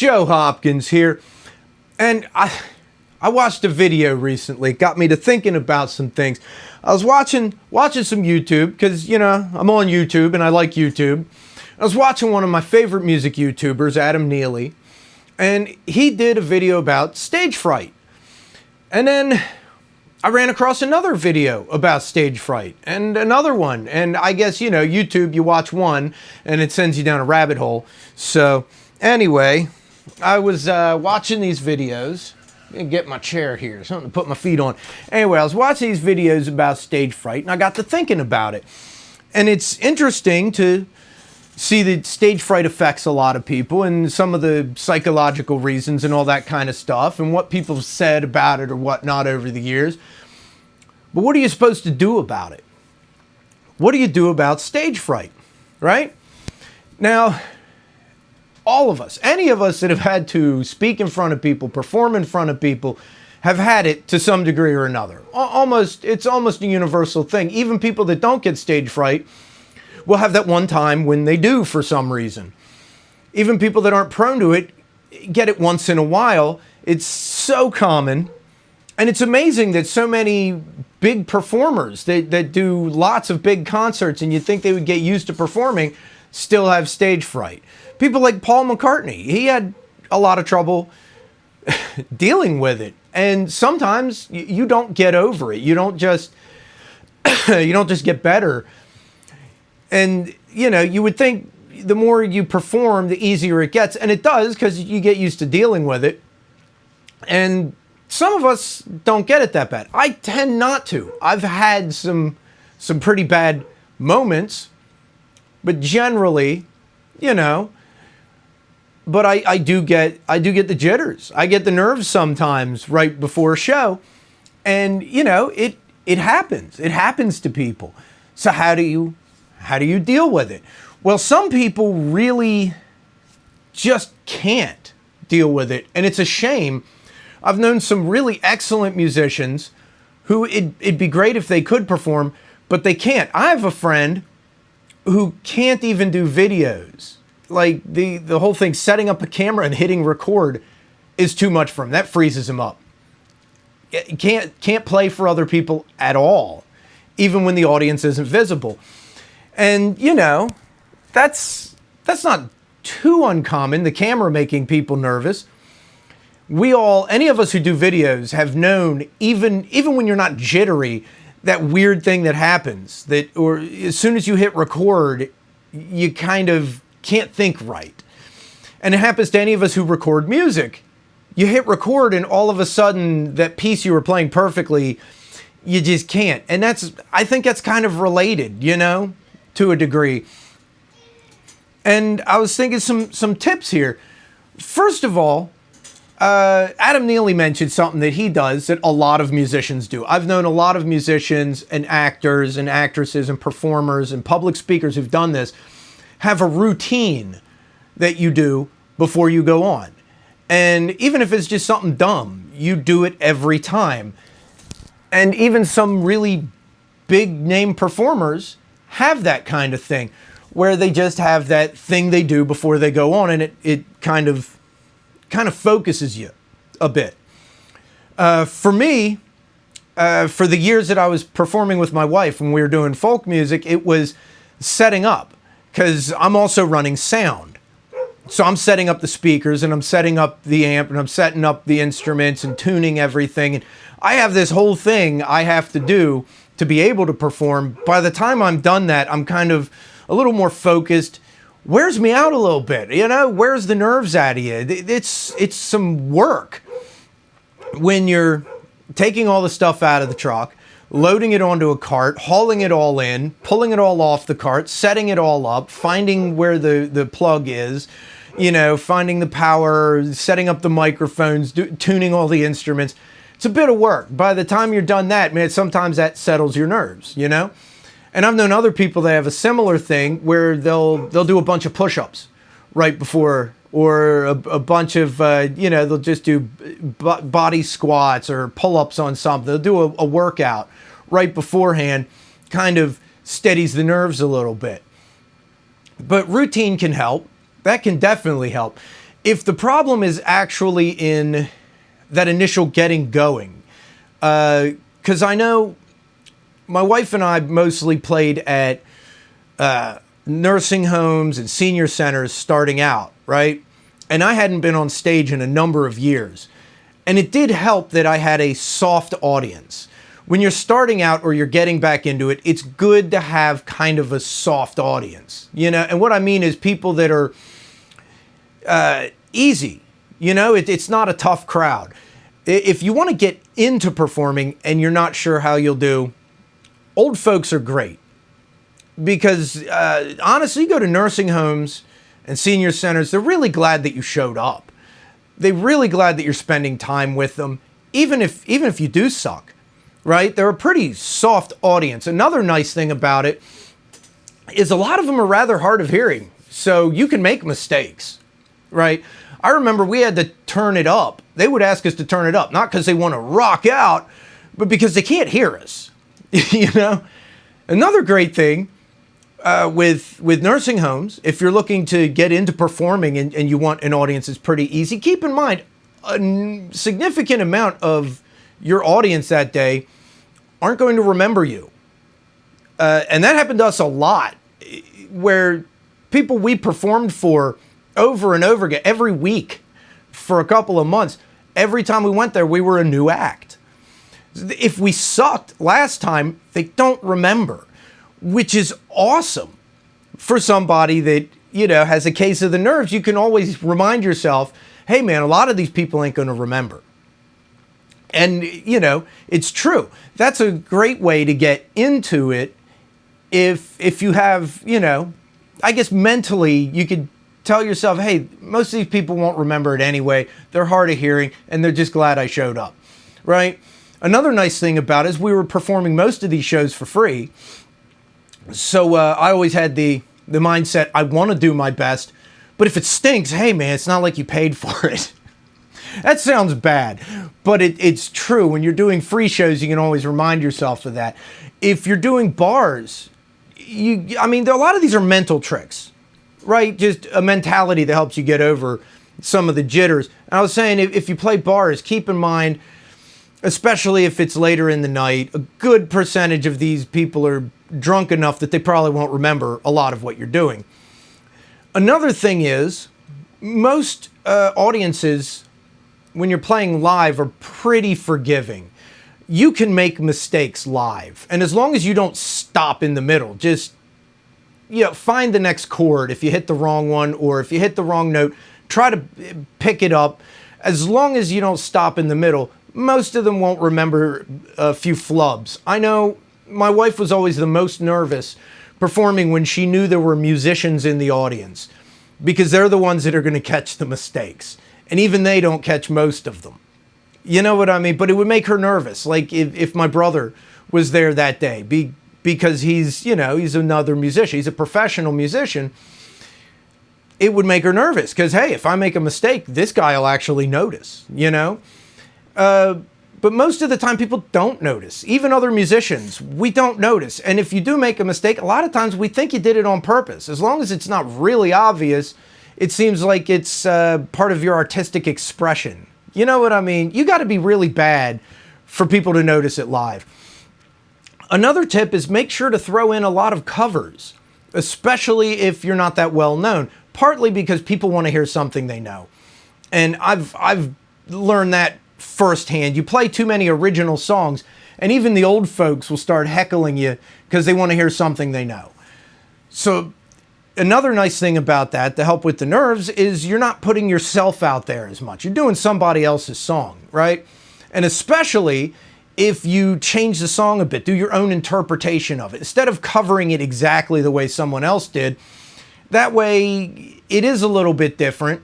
Joe Hopkins here, and I watched a video recently. It got me to thinking about some things. I was watching some YouTube, because, you know, I'm on YouTube and I like YouTube. I was watching one of my favorite music YouTubers, Adam Neely, and he did a video about stage fright. And then I ran across another video about stage fright, and another one. And I guess, you know, YouTube, you watch one and it sends you down a rabbit hole. So anyway, I was watching these videos. I'm gonna get my chair here, something to put my feet on. Anyway, I was watching these videos about stage fright, and I got to thinking about it. And it's interesting to see that stage fright affects a lot of people, and some of the psychological reasons and all that kind of stuff, and what people have said about it or whatnot over the years. But what are you supposed to do about it? What do you do about stage fright, right? Now, all of us, any of us that have had to speak in front of people, perform in front of people, have had it to some degree or another. It's almost a universal thing. Even people that don't get stage fright will have that one time when they do for some reason. Even people that aren't prone to it get it once in a while. It's so common. And it's amazing that so many big performers that do lots of big concerts, and you'd think they would get used to performing, still have stage fright. People like Paul McCartney, he had a lot of trouble dealing with it. And sometimes you don't get over it. You don't just get better. And, you know, you would think the more you perform, the easier it gets. And it does, because you get used to dealing with it. And some of us don't get it that bad. I tend not to. I've had some pretty bad moments, but generally, you know, but I do get the jitters. I get the nerves sometimes right before a show. And, you know, it happens. It happens to people. So how do you deal with it? Well, some people really just can't deal with it, and it's a shame. I've known some really excellent musicians who it'd be great if they could perform, but they can't. I have a friend who can't even do videos. Like the whole thing, setting up a camera and hitting record, is too much for him. That freezes him up. Can't play for other people at all, even when the audience isn't visible. And, you know, that's not too uncommon, the camera making people nervous. Any of us who do videos have known, even when you're not jittery, that weird thing that happens, or as soon as you hit record, you kind of can't think right. And it happens to any of us who record music. You hit record and all of a sudden that piece you were playing perfectly, you just can't. And I think that's kind of related, you know, to a degree. And I was thinking some tips here. First of all, Adam Neely mentioned something that he does that a lot of musicians do. I've known a lot of musicians and actors and actresses and performers and public speakers who've done this, have a routine that you do before you go on. And even if it's just something dumb, you do it every time. And even some really big name performers have that kind of thing, where they just have that thing they do before they go on, and it kind of focuses you a bit. For me, for the years that I was performing with my wife when we were doing folk music, it was setting up, because I'm also running sound. So I'm setting up the speakers, and I'm setting up the amp, and I'm setting up the instruments and tuning everything. And I have this whole thing I have to do to be able to perform. By the time I'm done that, I'm kind of a little more focused. Wears me out a little bit, you know, wears the nerves out of you. It's some work when you're taking all the stuff out of the truck, loading it onto a cart, hauling it all in, pulling it all off the cart, setting it all up, finding where the plug is, you know, finding the power, setting up the microphones, tuning all the instruments. It's a bit of work. By the time you're done that, man, sometimes that settles your nerves, you know? And I've known other people that have a similar thing where they'll do a bunch of push-ups right before, or a bunch of, you know, they'll just do body squats or pull-ups on something. They'll do a workout right beforehand, kind of steadies the nerves a little bit. But routine can help. That can definitely help. if the problem is actually in that initial getting going, because I know my wife and I mostly played at nursing homes and senior centers starting out, right? And I hadn't been on stage in a number of years. And it did help that I had a soft audience. When you're starting out or you're getting back into it, it's good to have kind of a soft audience, you know? And what I mean is people that are easy, you know? It's not a tough crowd. If you want to get into performing and you're not sure how you'll do, old folks are great. Because honestly, you go to nursing homes and senior centers, they're really glad that you showed up. They're really glad that you're spending time with them, even if you do suck, right? They're a pretty soft audience. Another nice thing about it is a lot of them are rather hard of hearing, so you can make mistakes, right? I remember we had to turn it up. They would ask us to turn it up, not because they want to rock out, but because they can't hear us, you know? Another great thing with nursing homes, if you're looking to get into performing and you want an audience that's pretty easy, keep in mind a significant amount of your audience that day aren't going to remember you. And that happened to us a lot, where people we performed for over and over again, every week for a couple of months, every time we went there, we were a new act. If we sucked last time, they don't remember, which is awesome for somebody that, you know, has a case of the nerves. You can always remind yourself, hey man, a lot of these people ain't going to remember. And, you know, it's true. That's a great way to get into it. If you have, you know, I guess mentally you could tell yourself, hey, most of these people won't remember it anyway. They're hard of hearing and they're just glad I showed up, right? Another nice thing about it is we were performing most of these shows for free. So I always had the mindset, I want to do my best, but if it stinks, hey man, it's not like you paid for it. That sounds bad, but it's true. When you're doing free shows, you can always remind yourself of that. If you're doing bars, I mean, a lot of these are mental tricks, right? Just a mentality that helps you get over some of the jitters. And I was saying, if you play bars, keep in mind, especially if it's later in the night, a good percentage of these people are drunk enough that they probably won't remember a lot of what you're doing. Another thing is, most audiences, when you're playing live, are pretty forgiving. You can make mistakes live. And as long as you don't stop in the middle, just, you know, find the next chord. If you hit the wrong one or if you hit the wrong note, try to pick it up. As long as you don't stop in the middle, most of them won't remember a few flubs. I know my wife was always the most nervous performing when she knew there were musicians in the audience, because they're the ones that are going to catch the mistakes. And even they don't catch most of them. You know what I mean? But it would make her nervous. Like if my brother was there that day, because he's, you know, he's another musician. He's a professional musician. It would make her nervous because, hey, if I make a mistake, this guy will actually notice, you know? But most of the time people don't notice. Even other musicians, we don't notice. And if you do make a mistake, a lot of times we think you did it on purpose. As long as it's not really obvious, it seems like it's part of your artistic expression. You know what I mean? You got to be really bad for people to notice it live. Another tip is make sure to throw in a lot of covers, especially if you're not that well known, partly because people want to hear something they know. And I've learned that firsthand. You play too many original songs, and even the old folks will start heckling you because they want to hear something they know. So another nice thing about that to help with the nerves is you're not putting yourself out there as much. You're doing somebody else's song, right? And especially if you change the song a bit, do your own interpretation of it instead of covering it exactly the way someone else did. That way it is a little bit different.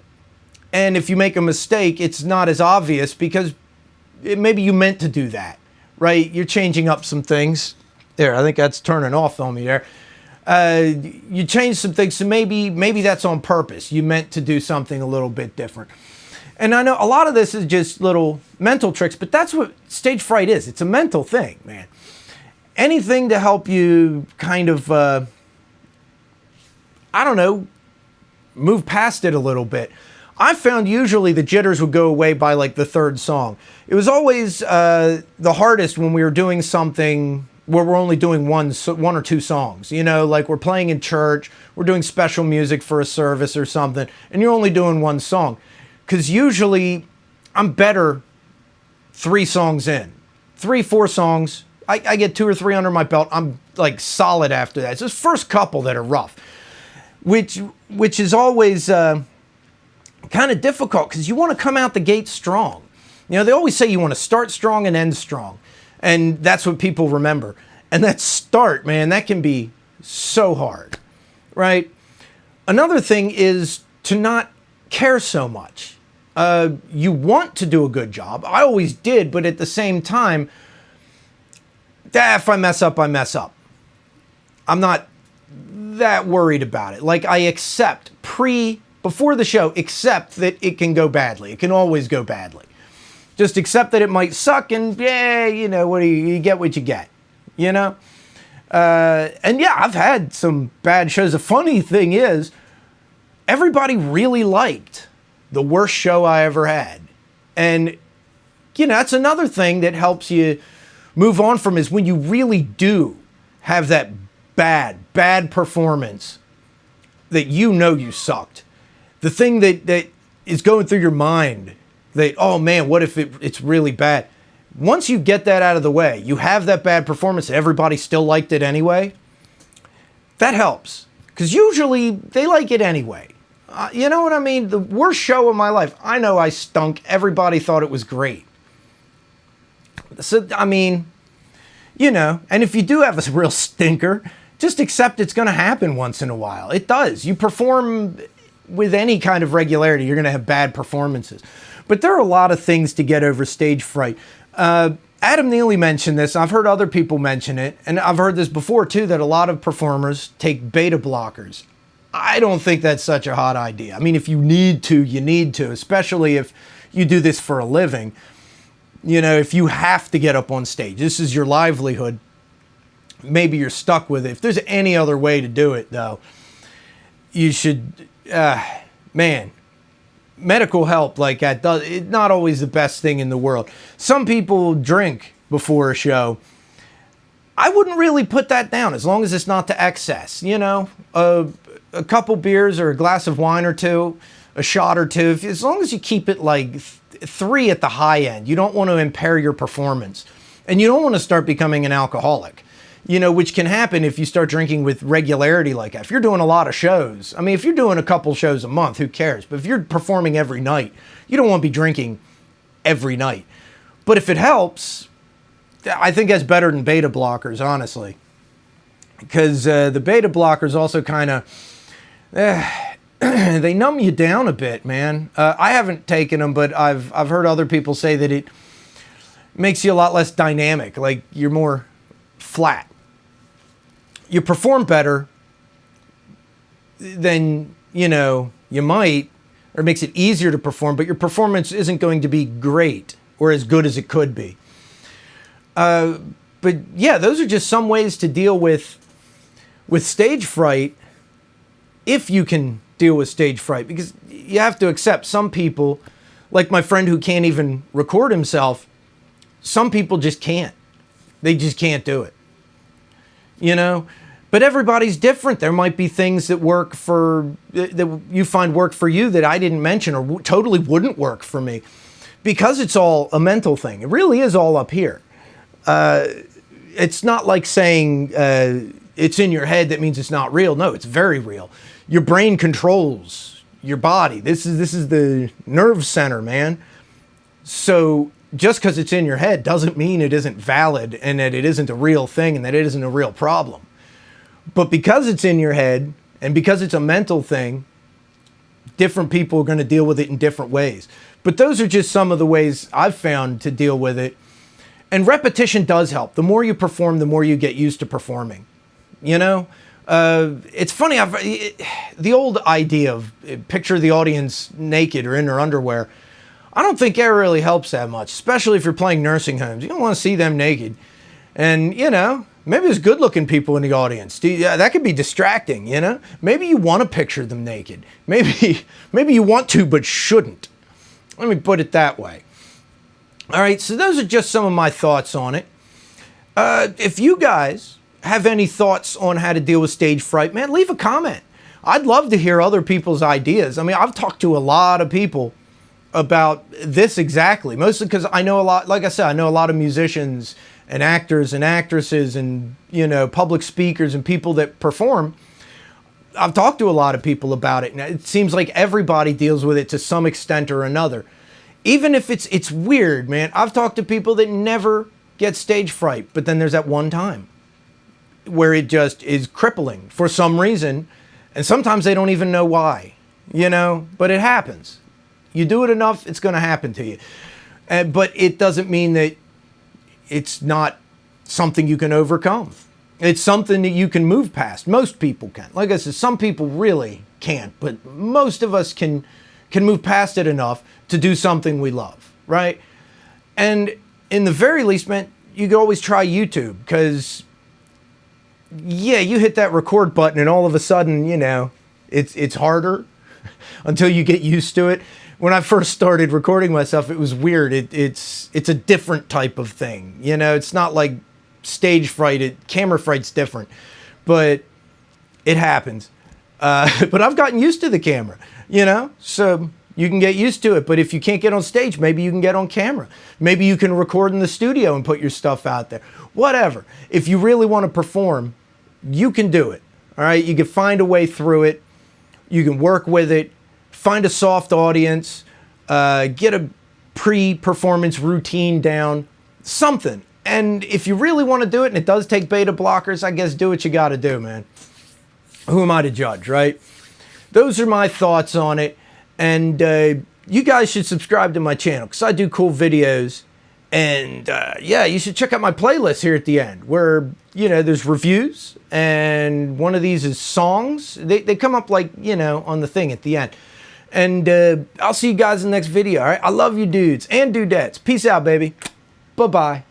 And if you make a mistake, it's not as obvious because maybe you meant to do that, right? You're changing up some things. There, I think that's turning off on me there. You change some things, so maybe that's on purpose. You meant to do something a little bit different. And I know a lot of this is just little mental tricks, but that's what stage fright is. It's a mental thing, man. Anything to help you kind of, I don't know, move past it a little bit. I found usually the jitters would go away by like the third song. It was always the hardest when we were doing something where we're only doing one or two songs. You know, like we're playing in church, we're doing special music for a service or something, and you're only doing one song. Because usually I'm better 3 songs in. 3, 4 songs, I get 2 or 3 under my belt. I'm like solid after that. It's this first couple that are rough, which is always kind of difficult because you want to come out the gate strong. You know, they always say you want to start strong and end strong. And that's what people remember. And that start, man, that can be so hard, right? Another thing is to not care so much. You want to do a good job. I always did, but at the same time, if I mess up, I mess up. I'm not that worried about it. Like I accept before the show, accept that it can go badly. It can always go badly. Just accept that it might suck, and yeah, you know, you get what you get, you know? And yeah, I've had some bad shows. The funny thing is, everybody really liked the worst show I ever had. And, you know, that's another thing that helps you move on from is when you really do have that bad performance that you know you sucked. The thing that is going through your mind that, oh man, what if it's really bad? Once you get that out of the way, you have that bad performance, everybody still liked it anyway, that helps. Because usually they like it anyway. You know what I mean? The worst show of my life, I know I stunk. Everybody thought it was great. So, I mean, you know, and if you do have a real stinker, just accept it's going to happen once in a while. It does. You perform with any kind of regularity, you're going to have bad performances. But there are a lot of things to get over stage fright. Adam Neely mentioned this. I've heard other people mention it. And I've heard this before, too, that a lot of performers take beta blockers. I don't think that's such a hot idea. I mean, if you need to, you need to, especially if you do this for a living. You know, if you have to get up on stage, this is your livelihood, maybe you're stuck with it. If there's any other way to do it, though, you should, man, medical help like that it's not always the best thing in the world. Some people drink before a show. I wouldn't really put that down as long as it's not to excess, you know, a couple beers or a glass of wine or two, a shot or two, as long as you keep it like 3 at the high end. You don't want to impair your performance, and you don't want to start becoming an alcoholic, you know, which can happen if you start drinking with regularity like that. If you're doing a lot of shows, I mean, if you're doing a couple shows a month, who cares? But if you're performing every night, you don't want to be drinking every night. But if it helps, I think that's better than beta blockers, honestly, because the beta blockers also kind of, they numb you down a bit, man. I haven't taken them, but I've heard other people say that it makes you a lot less dynamic, like you're more flat. You perform better than, you know, you might, or it makes it easier to perform, but your performance isn't going to be great or as good as it could be. But yeah, those are just some ways to deal with stage fright, if you can deal with stage fright, because you have to accept some people, like my friend who can't even record himself, some people just can't. They just can't do it. You know? But everybody's different. There might be things that that you find work for you that I didn't mention or totally wouldn't work for me, because it's all a mental thing. It really is all up here. It's not like saying it's in your head that means it's not real. No, it's very real. Your brain controls your body. This is the nerve center, man. So just because it's in your head doesn't mean it isn't valid and that it isn't a real thing and that it isn't a real problem. But because it's in your head and because it's a mental thing, different people are going to deal with it in different ways. But those are just some of the ways I've found to deal with it. And repetition does help. The more you perform, the more you get used to performing. You know? It's funny, the old idea of picture the audience naked or in their underwear, I don't think that really helps that much, especially if you're playing nursing homes. You don't want to see them naked. And, you know, Maybe there's good-looking people in the audience. That could be distracting, you know? Maybe you want to picture them naked. Maybe you want to, but shouldn't. Let me put it that way. All right, so those are just some of my thoughts on it. If you guys have any thoughts on how to deal with stage fright, man, leave a comment. I'd love to hear other people's ideas. I mean, I've talked to a lot of people about this exactly, mostly because I know a lot, like I said, I know a lot of musicians and actors and actresses and, you know, public speakers and people that perform. I've talked to a lot of people about it, and it seems like everybody deals with it to some extent or another. Even if it's weird, man. I've talked to people that never get stage fright, but then there's that one time where it just is crippling for some reason, and sometimes they don't even know why, you know, but it happens. You do it enough, it's going to happen to you. But it doesn't mean that it's not something you can overcome. It's something that you can move past. Most people can. Like I said, some people really can't, but most of us can move past it enough to do something we love, right? And in the very least, man, you can always try YouTube, because, yeah, you hit that record button and all of a sudden, you know, it's harder until you get used to it. When I first started recording myself, it was weird. It's a different type of thing. You know, it's not like stage fright. Camera fright's different, but it happens. But I've gotten used to the camera, you know, so you can get used to it. But if you can't get on stage, maybe you can get on camera. Maybe you can record in the studio and put your stuff out there. Whatever. If you really want to perform, you can do it. All right. You can find a way through it. You can work with it. Find a soft audience, get a pre-performance routine down, something. And if you really want to do it, and it does take beta blockers, I guess do what you got to do, man. Who am I to judge, right? Those are my thoughts on it. And you guys should subscribe to my channel, because I do cool videos. And yeah, you should check out my playlist here at the end, where, you know, there's reviews, and one of these is songs. They come up, like, you know, on the thing at the end. And I'll see you guys in the next video, all right? I love you dudes and dudettes. Peace out, baby. Bye-bye.